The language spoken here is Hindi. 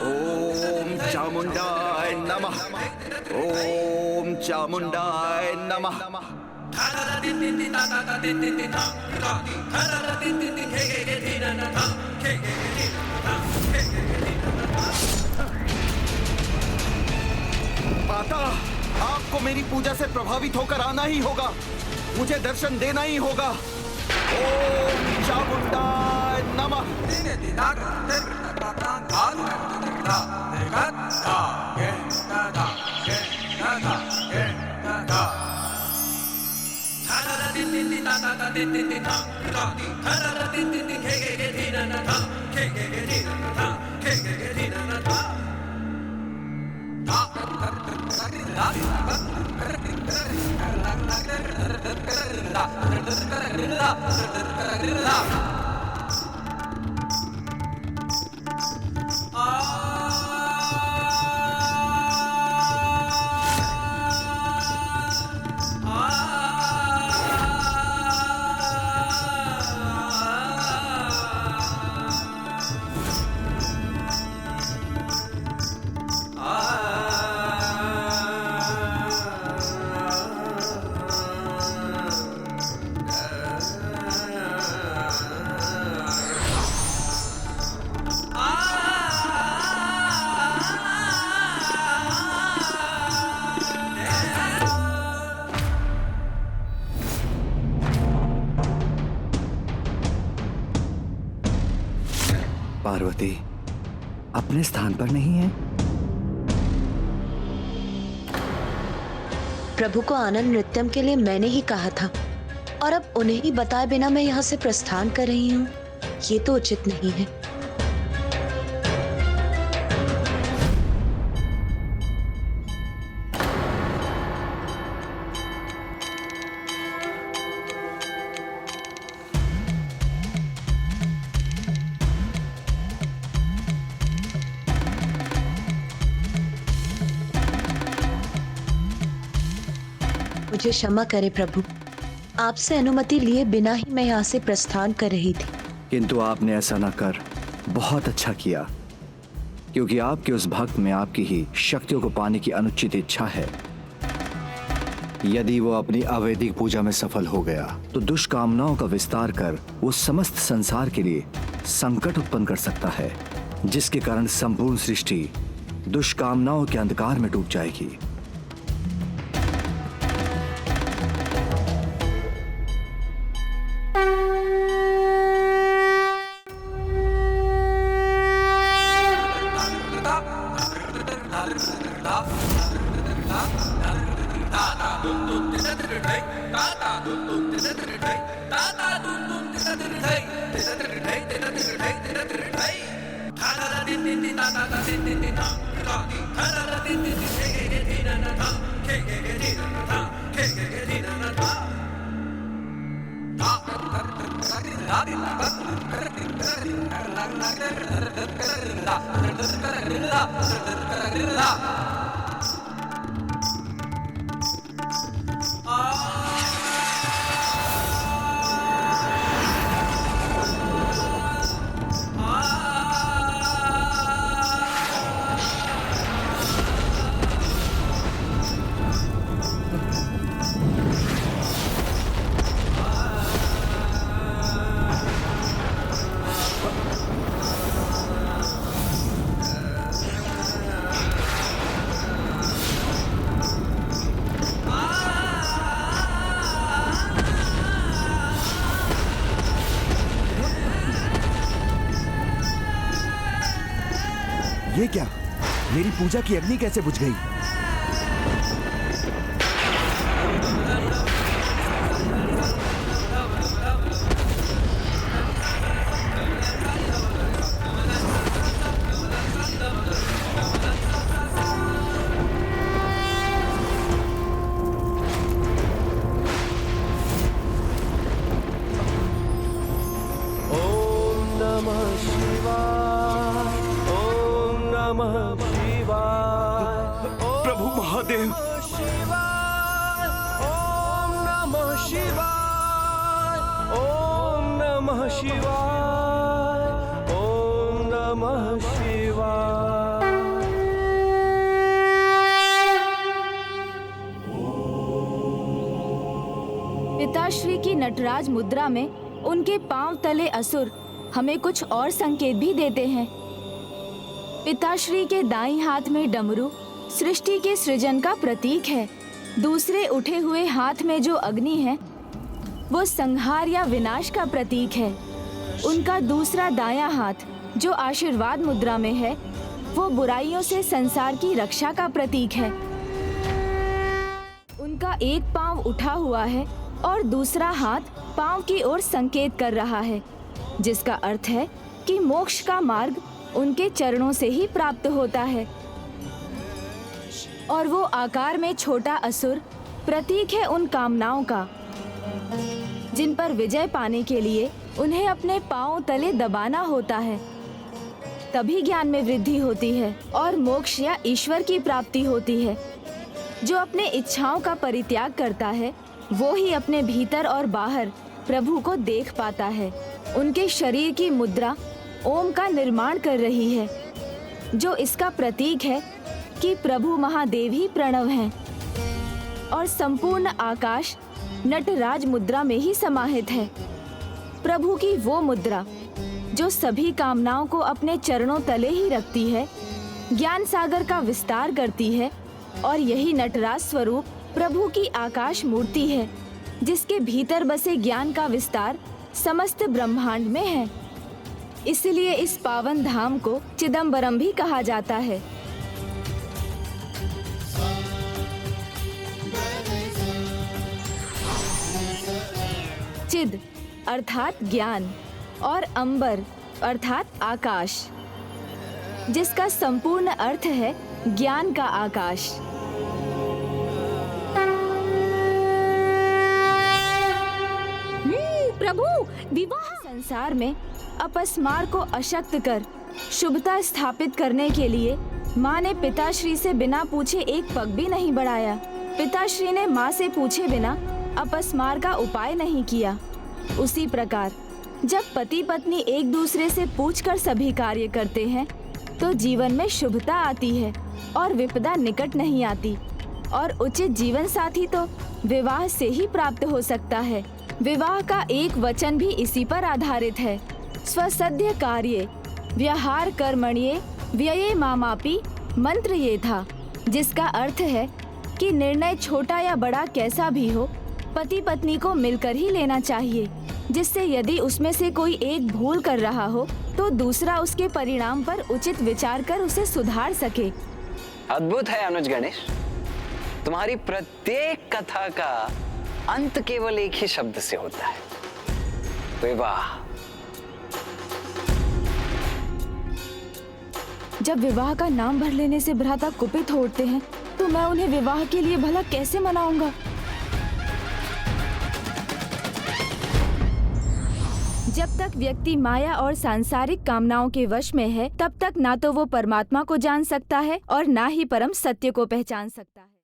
ओम चामुंडाय नमः। ओम चामुंडाय नमः। माता, आपको मेरी पूजा से प्रभावित होकर आना ही होगा, मुझे दर्शन देना ही होगा। ओम चामुंडाय नमः। पार्वती अपने स्थान पर नहीं है। प्रभु को आनंद नृत्यम के लिए मैंने ही कहा था, और अब उन्हें ही बताए बिना मैं यहाँ से प्रस्थान कर रही हूँ, ये तो उचित नहीं है। मुझे क्षमा करे प्रभु, आपसे अनुमति लिए बिना ही मैं यहाँ से प्रस्थान कर रही थी। किंतु आपने ऐसा न कर बहुत अच्छा किया, क्योंकि आपके उस भक्त में आपकी ही शक्तियों को पाने की अनुचित इच्छा है। यदि वो अपनी अवैधिक पूजा में सफल हो गया तो दुष्कामनाओं का विस्तार कर वो समस्त संसार के लिए संकट उत्पन्न कर सकता है, जिसके कारण संपूर्ण सृष्टि दुष्कामनाओं के अंधकार में डूब जाएगी। ये क्या? मेरी पूजा की अग्नि कैसे बुझ गई? शिवाय, ओम नमः शिवाय, ओम नमः शिवाय। पिताश्री की नटराज मुद्रा में उनके पांव तले असुर हमें कुछ और संकेत भी देते हैं। पिताश्री के दाईं हाथ में डमरू सृष्टि के सृजन का प्रतीक है। दूसरे उठे हुए हाथ में जो अग्नि है वो संहार या विनाश का प्रतीक है। उनका दूसरा दायां हाथ जो आशीर्वाद मुद्रा में है वो बुराइयों से संसार की रक्षा का प्रतीक है। उनका एक पांव उठा हुआ है और दूसरा हाथ पांव की ओर संकेत कर रहा है, जिसका अर्थ है कि मोक्ष का मार्ग उनके चरणों से ही प्राप्त होता है। और वो आकार में छोटा असुर प्रतीक है उन कामनाओं का जिन पर विजय पाने के लिए उन्हें अपने पांव तले दबाना होता है। तभी ज्ञान में वृद्धि होती है और मोक्ष या ईश्वर की प्राप्ति होती है। जो अपने इच्छाओं का परित्याग करता है वो ही अपने भीतर और बाहर प्रभु को देख पाता है। उनके शरीर की मुद्रा ओम का निर्माण कर रही है, जो इसका प्रतीक है कि प्रभु महादेव ही प्रणव हैं और संपूर्ण आकाश नटराज मुद्रा में ही समाहित है। प्रभु की वो मुद्रा जो सभी कामनाओं को अपने चरणों तले ही रखती है, ज्ञान सागर का विस्तार करती है और यही नटराज स्वरूप प्रभु की आकाश मूर्ति है, जिसके भीतर बसे ज्ञान का विस्तार समस्त ब्रह्मांड में है। इसलिए इस पावन धाम को चिदम्बरम भी कहा जाता है। चिद अर्थात ज्ञान और अंबर अर्थात आकाश, जिसका संपूर्ण अर्थ है ज्ञान का आकाश। प्रभु विवाह संसार में अपस्मार को अशक्त कर शुभता स्थापित करने के लिए माँ ने पिताश्री से बिना पूछे एक पग भी नहीं बढ़ाया। पिताश्री ने माँ से पूछे बिना अपस्मार का उपाय नहीं किया। उसी प्रकार जब पति पत्नी एक दूसरे से पूछकर सभी कार्य करते हैं तो जीवन में शुभता आती है और विपदा निकट नहीं आती। और उचित जीवन साथी तो विवाह से ही प्राप्त हो सकता है। विवाह का एक वचन भी इसी पर आधारित है। स्वसध्य कार्ये व्यवहार कर्मण्ये व्यये मामापि मंत्र ये था, जिसका अर्थ है कि निर्णय छोटा या बड़ा कैसा भी हो पति पत्नी को मिलकर ही लेना चाहिए, जिससे यदि उसमें से कोई एक भूल कर रहा हो तो दूसरा उसके परिणाम पर उचित विचार कर उसे सुधार सके। अद्भुत है अनुज गणेश, तुम्हारी प्रत्येक कथा का अंत केवल एक ही शब्द से होता है, विवाह। जब विवाह का नाम भर लेने से भ्राता कुपित हो उठते हैं तो मैं उन्हें विवाह के लिए भला कैसे मनाऊंगा। जब तक व्यक्ति माया और सांसारिक कामनाओं के वश में है तब तक ना तो वो परमात्मा को जान सकता है और ना ही परम सत्य को पहचान सकता है।